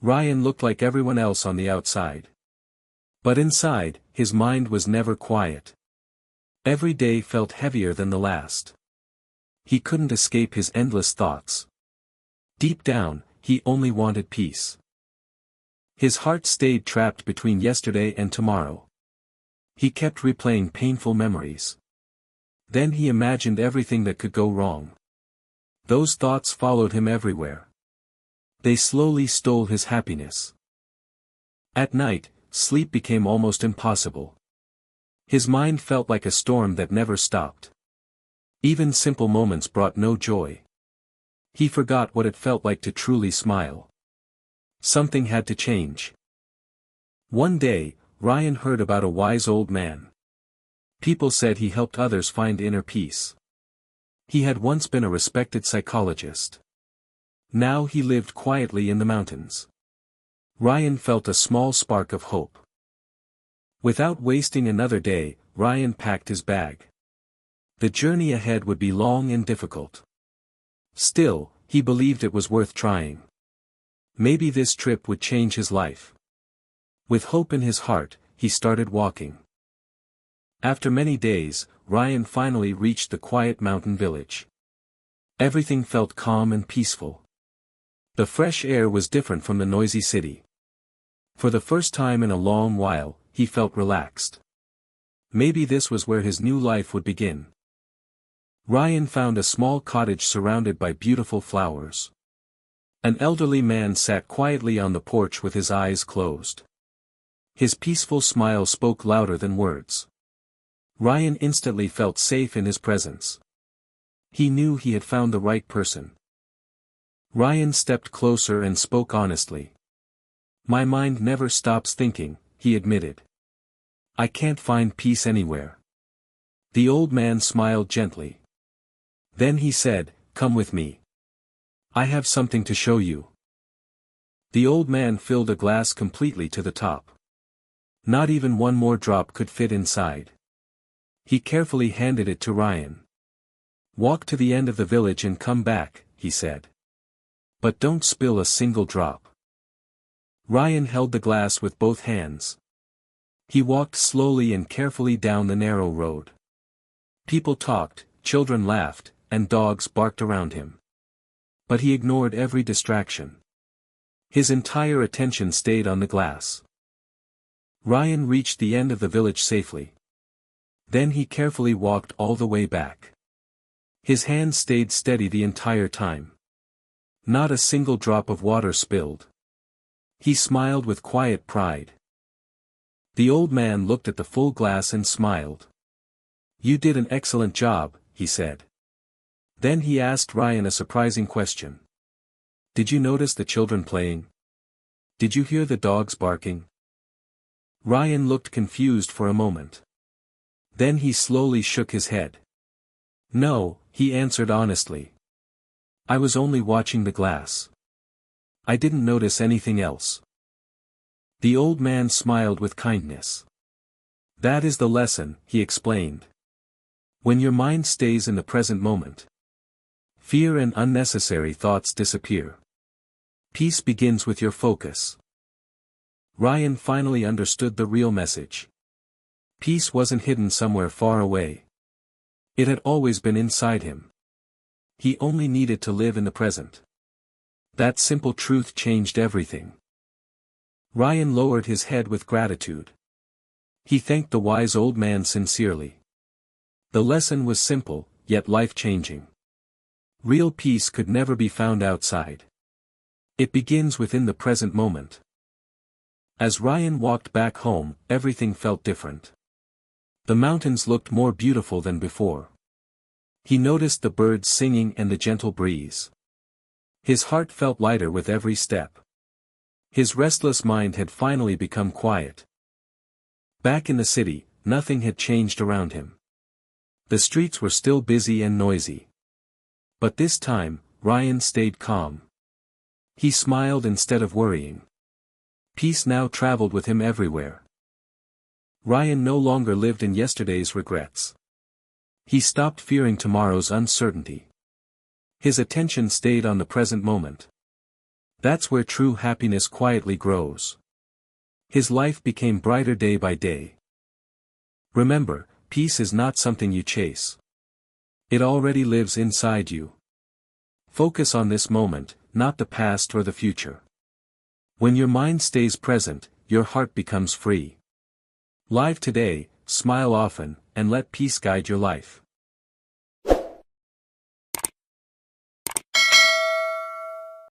Ryan looked like everyone else on the outside. But inside, his mind was never quiet. Every day felt heavier than the last. He couldn't escape his endless thoughts. Deep down, he only wanted peace. His heart stayed trapped between yesterday and tomorrow. He kept replaying painful memories. Then he imagined everything that could go wrong. Those thoughts followed him everywhere. They slowly stole his happiness. At night, sleep became almost impossible. His mind felt like a storm that never stopped. Even simple moments brought no joy. He forgot what it felt like to truly smile. Something had to change. One day, Ryan heard about a wise old man. People said he helped others find inner peace. He had once been a respected psychologist. Now he lived quietly in the mountains. Ryan felt a small spark of hope. Without wasting another day, Ryan packed his bag. The journey ahead would be long and difficult. Still, he believed it was worth trying. Maybe this trip would change his life. With hope in his heart, he started walking. After many days, Ryan finally reached the quiet mountain village. Everything felt calm and peaceful. The fresh air was different from the noisy city. For the first time in a long while, he felt relaxed. Maybe this was where his new life would begin. Ryan found a small cottage surrounded by beautiful flowers. An elderly man sat quietly on the porch with his eyes closed. His peaceful smile spoke louder than words. Ryan instantly felt safe in his presence. He knew he had found the right person. Ryan stepped closer and spoke honestly. "My mind never stops thinking," he admitted. "I can't find peace anywhere." The old man smiled gently. Then he said, "Come with me. I have something to show you." The old man filled a glass completely to the top. Not even one more drop could fit inside. He carefully handed it to Ryan. "Walk to the end of the village and come back," he said. "But don't spill a single drop." Ryan held the glass with both hands. He walked slowly and carefully down the narrow road. People talked, children laughed, and dogs barked around him. But he ignored every distraction. His entire attention stayed on the glass. Ryan reached the end of the village safely. Then he carefully walked all the way back. His hands stayed steady the entire time. Not a single drop of water spilled. He smiled with quiet pride. The old man looked at the full glass and smiled. "You did an excellent job," he said. Then he asked Ryan a surprising question. "Did you notice the children playing? Did you hear the dogs barking?" Ryan looked confused for a moment. Then he slowly shook his head. "No," he answered honestly. "I was only watching the glass. I didn't notice anything else." The old man smiled with kindness. "That is the lesson," he explained. "When your mind stays in the present moment, fear and unnecessary thoughts disappear. Peace begins with your focus." Ryan finally understood the real message. Peace wasn't hidden somewhere far away. It had always been inside him. He only needed to live in the present. That simple truth changed everything. Ryan lowered his head with gratitude. He thanked the wise old man sincerely. The lesson was simple, yet life-changing. Real peace could never be found outside. It begins within the present moment. As Ryan walked back home, everything felt different. The mountains looked more beautiful than before. He noticed the birds singing and the gentle breeze. His heart felt lighter with every step. His restless mind had finally become quiet. Back in the city, nothing had changed around him. The streets were still busy and noisy. But this time, Ryan stayed calm. He smiled instead of worrying. Peace now traveled with him everywhere. Ryan no longer lived in yesterday's regrets. He stopped fearing tomorrow's uncertainty. His attention stayed on the present moment. That's where true happiness quietly grows. His life became brighter day by day. Remember, peace is not something you chase. It already lives inside you. Focus on this moment, not the past or the future. When your mind stays present, your heart becomes free. Live today, smile often, and let peace guide your life.